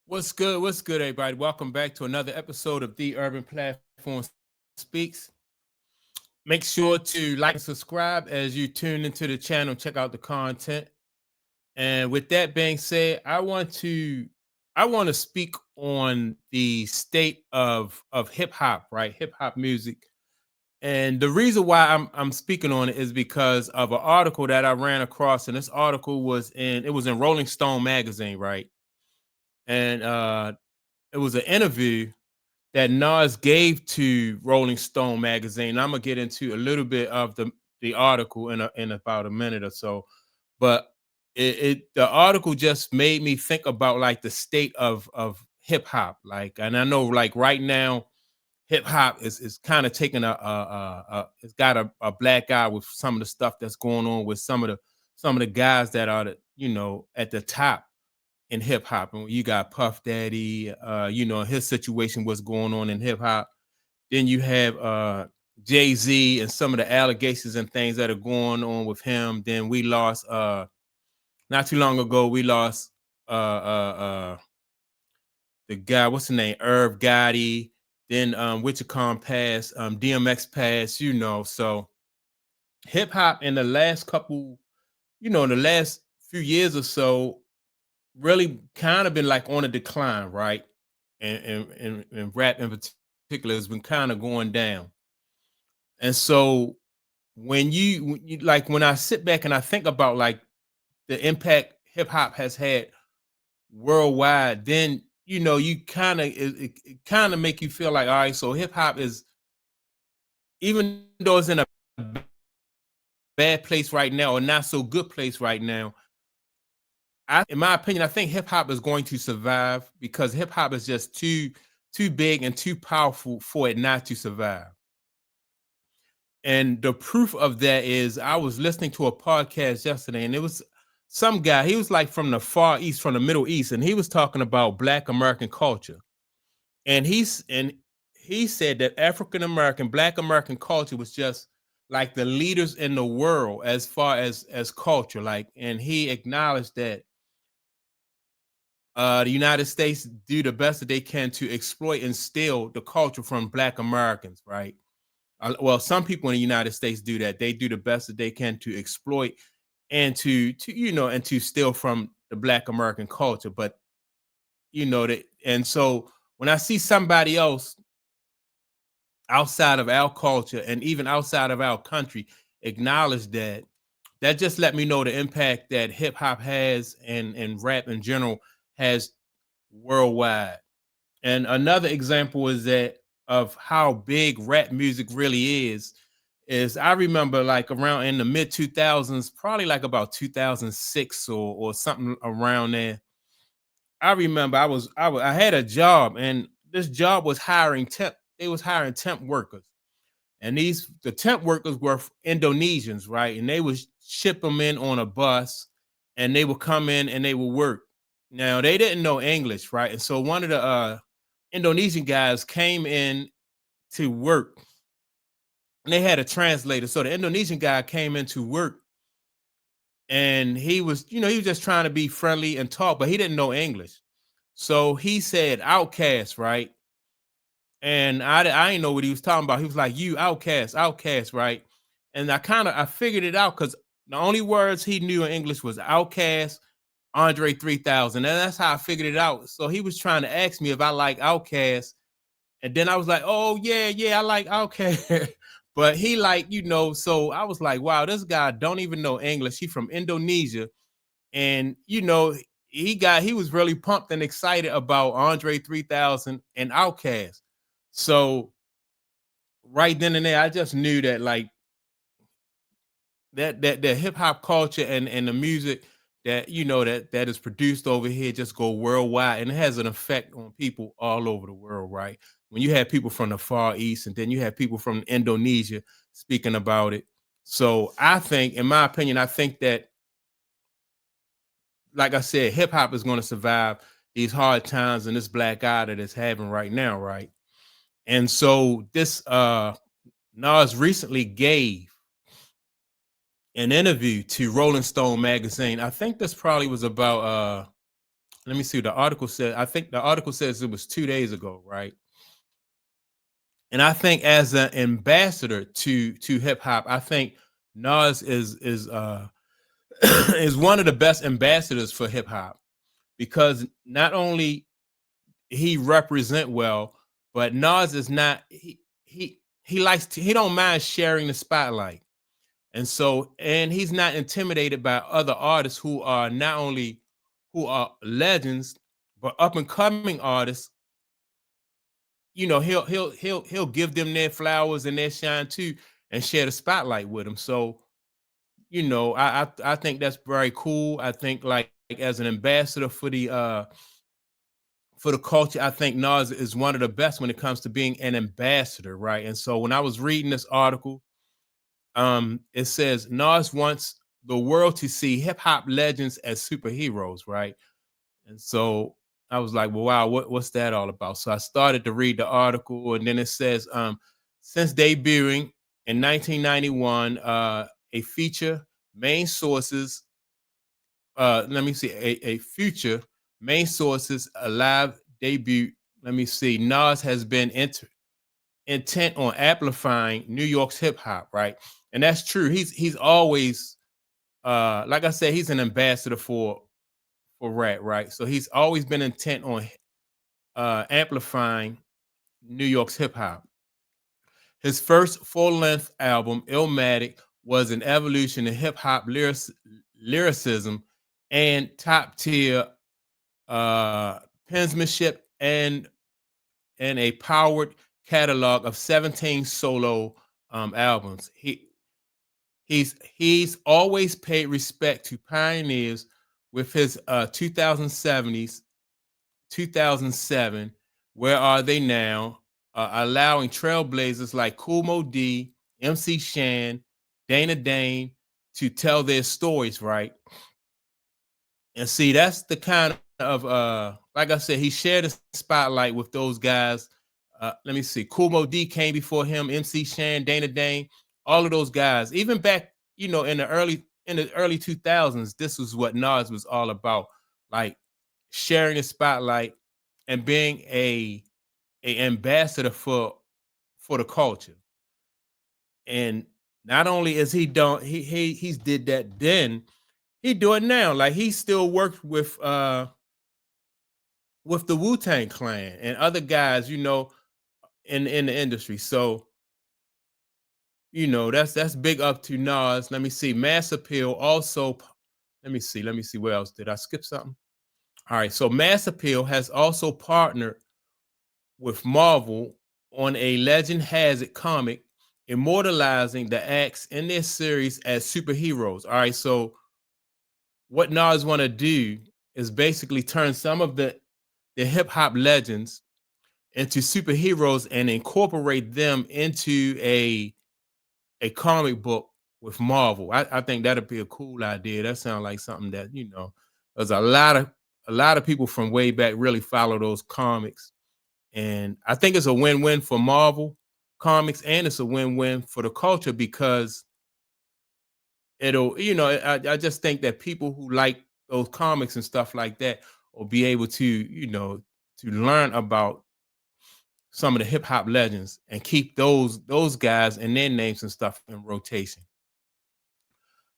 What's good? What's good, everybody? Welcome back to another episode of The Urban Platform Speaks. Make sure to like and subscribe as you tune into the channel, check out the content. And with that being said, I want to speak on the state of hip hop, right? Hip hop music. And the reason why I'm speaking on it is because of an article that I ran across, and this article was in Rolling Stone magazine, right? And it was an interview that Nas gave to Rolling Stone magazine. I'm gonna get into a little bit of the article in about a minute or so, but the article just made me think about like the state of hip hop, like, and I know like right now hip hop is kind of taking it's got a black eye with some of the stuff that's going on with some of the guys that are at the top in hip hop. And you got Puff Daddy, his situation, what's going on in hip hop. Then you have Jay-Z and some of the allegations and things that are going on with him. Then we lost not too long ago, we lost the guy, what's the name? Irv Gotti. Then Wichicon passed, DMX passed, So hip hop in the last couple, in the last few years or so, really kind of been like on a decline, right? And rap in particular has been kind of going down. And so when I sit back and I think about like the impact hip hop has had worldwide, then you kind of it kind of make you feel like, all right, so hip hop is, even though it's in a bad place right now or not so good place right now, in my opinion, I think hip hop is going to survive because hip hop is just too big and too powerful for it not to survive. And the proof of that is I was listening to a podcast yesterday, and it was some guy, he was like from the Far East, from the Middle East, and he was talking about Black American culture. And he said that African American, Black American culture was just like the leaders in the world as far as culture. Like, and he acknowledged that the United States do the best that they can to exploit and steal the culture from Black Americans, right? Well, some people in the United States do that. They do the best that they can to exploit and to steal from the Black American culture. But that, and so when I see somebody else outside of our culture and even outside of our country acknowledge that, that just let me know the impact that hip hop has and rap in general has worldwide. And another example is that of how big rap music really is I remember like around in the mid 2000s, probably like about 2006 or something around there. I remember I had a job, and this job was hiring temp. They was hiring temp workers, and the temp workers were Indonesians, right? And they would ship them in on a bus, and they would come in and they would work. Now they didn't know English, right? And so one of the Indonesian guys came in to work, and they had a translator. So the Indonesian guy came in to work, and he was just trying to be friendly and talk, but he didn't know English. So he said outcast, right? And I didn't know what he was talking about. He was like, "You outcast, outcast," right? And I figured it out because the only words he knew in English was outcast, Andre 3000, and that's how I figured it out. So he was trying to ask me if I like outcast, and then I was like, "Oh yeah, yeah, I like outcast." But he like, so I was like, "Wow, this guy don't even know English. He from Indonesia." And he was really pumped and excited about Andre 3000 and Outkast. So right then and there, I just knew that like that hip hop culture and the music that that is produced over here just go worldwide, and it has an effect on people all over the world, right? When you have people from the Far East and then you have people from Indonesia speaking about it. So I think, in my opinion, I think that, like I said, hip hop is going to survive these hard times and this black eye that it's having right now, right? And so this Nas recently gave an interview to Rolling Stone magazine. I think this probably was about let me see. The article said, I think the article says it was 2 days ago, right? And I think as an ambassador to hip hop, I think Nas is is one of the best ambassadors for hip hop because not only he represent well, but Nas is not he likes to he don't mind sharing the spotlight. And so and he's not intimidated by other artists who are not only who are legends, but up and coming artists. He'll give them their flowers and their shine too and share the spotlight with them. So, I think that's very cool. I think like as an ambassador for the culture, I think Nas is one of the best when it comes to being an ambassador, right? And so when I was reading this article, it says Nas wants the world to see hip hop legends as superheroes, right? And so I was like, well, wow, what's that all about? So I started to read the article, and then it says, since debuting in 1991, a feature main sources, let me see, a future main sources, a live debut. Let me see, Nas has been intent on amplifying New York's hip hop, right? And that's true. He's always, like I said, he's an ambassador for rap, right? So he's always been intent on amplifying New York's hip hop. His first full length album, Illmatic, was an evolution in hip hop lyricism and top tier penmanship and a powered catalog of 17 solo albums. He's always paid respect to pioneers with his 2007, Where Are They Now, allowing trailblazers like Kool D, MC Shan, Dana Dane to tell their stories, right? And see, that's the kind of like I said, he shared the spotlight with those guys. Let me see, Kool D came before him, MC Shan, Dana Dane, all of those guys. Even back, in the early 2000s, this was what Nas was all about, like sharing the spotlight and being a ambassador for the culture. And not only is he done, he's did that then, he do it now. Like he still works with the Wu-Tang Clan and other guys, in the industry. So, that's big up to Nas. Let me see. Mass Appeal also, let me see where else. Did I skip something? All right. So Mass Appeal has also partnered with Marvel on a Legend Has It comic, immortalizing the acts in this series as superheroes. All right. So what Nas want to do is basically turn some of the hip hop legends into superheroes and incorporate them into a comic book with Marvel. I think that'd be a cool idea. That sounds like something that there's a lot of people from way back really follow those comics, and I think it's a win-win for Marvel comics and it's a win-win for the culture because it'll I just think that people who like those comics and stuff like that will be able to to learn about some of the hip hop legends and keep those guys and their names and stuff in rotation.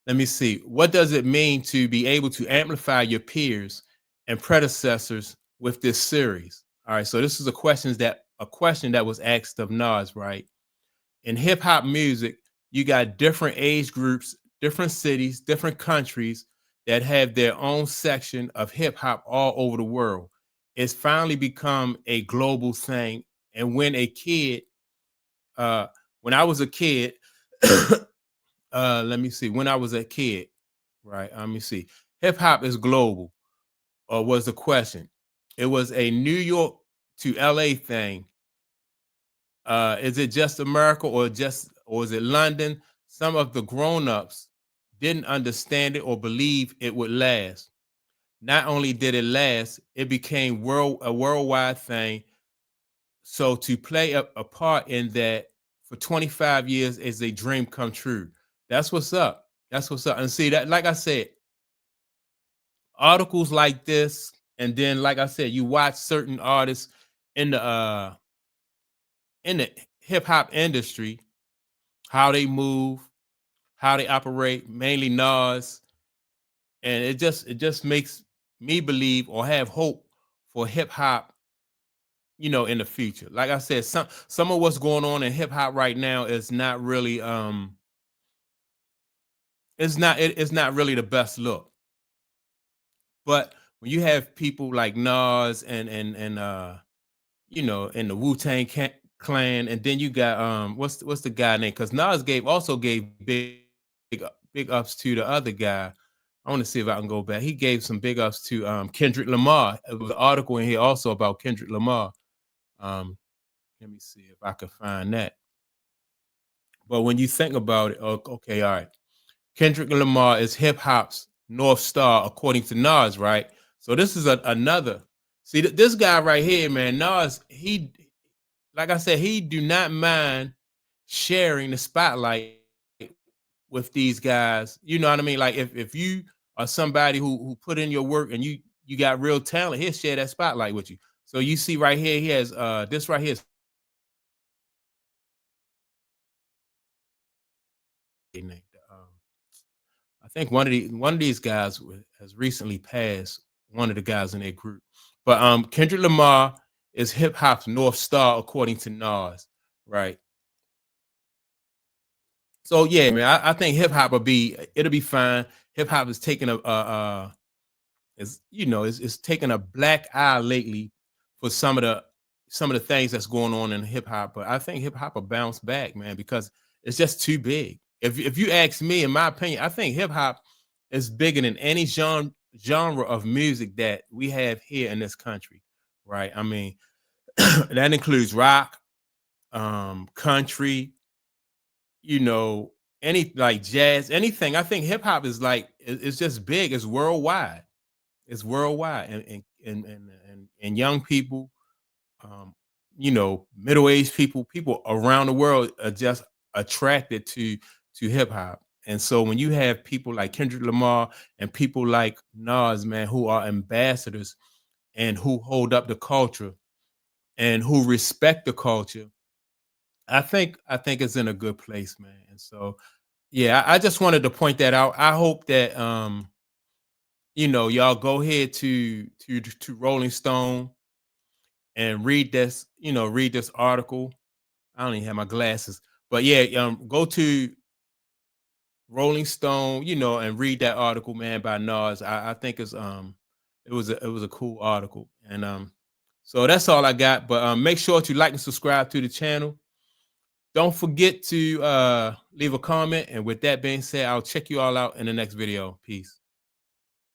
Let me see. What does it mean to be able to amplify your peers and predecessors with this series? All right, so this is a question that was asked of Nas, right? In hip hop music, you got different age groups, different cities, different countries that have their own section of hip hop all over the world. It's finally become a global thing. And uh, when I was a kid, let me see, when I was a kid, right? Let me see. Hip hop is global, or was the question. It was a New York to LA thing. Is it just America or is it London? Some of the grown-ups didn't understand it or believe it would last. Not only did it last, it became a worldwide thing. So to play a part in that for 25 years is a dream come true. That's what's up. That's what's up. And see that, like I said, articles like this And then, like I said, you watch certain artists in the hip hop industry, how they move, how they operate, mainly Nas, and it just makes me believe or have hope for hip hop, in the future. Like I said, some of what's going on in hip hop right now is not really it's not really the best look. But when you have people like Nas and the Wu-Tang Clan, and then you got what's the guy name? Because Nas gave big ups to the other guy. I want to see if I can go back. He gave some big ups to Kendrick Lamar. It was an article in here also about Kendrick Lamar. Um, Let me see if I can find that. But when you think about it, okay, all right. Kendrick Lamar is hip hop's North Star, according to Nas, right? So this is another. See, this guy right here, man, Nas, like I said, he do not mind sharing the spotlight with these guys. You know what I mean? Like if you are somebody who put in your work and you got real talent, he'll share that spotlight with you. So you see right here, he has this right here is I think one of these guys has recently passed. One of the guys in their group, but Kendrick Lamar is hip hop's North Star according to Nas, right? So yeah, man, I think hip hop it'll be fine. Hip hop is taking is taking a black eye lately for some of the things that's going on in hip hop. But I think hip hop will bounce back, man, because it's just too big. If you ask me, in my opinion, I think hip hop is bigger than any genre of music that we have here in this country, right? I mean, that includes rock, country, you know, any like jazz, anything. I think hip hop is like it's just big. It's worldwide. It's worldwide, and young people, um, middle aged people, people around the world are just attracted to hip hop. And so when you have people like Kendrick Lamar and people like Nas, man, who are ambassadors and who hold up the culture and who respect the culture, I think it's in a good place, man. And so yeah, I just wanted to point that out. I hope that y'all go ahead to Rolling Stone and read this article. I don't even have my glasses, but yeah, go to Rolling Stone, and read that article, man, by Nas. I think it was a cool article, and so that's all I got. But make sure to like and subscribe to the channel. Don't forget to leave a comment. And with that being said, I'll check you all out in the next video. Peace.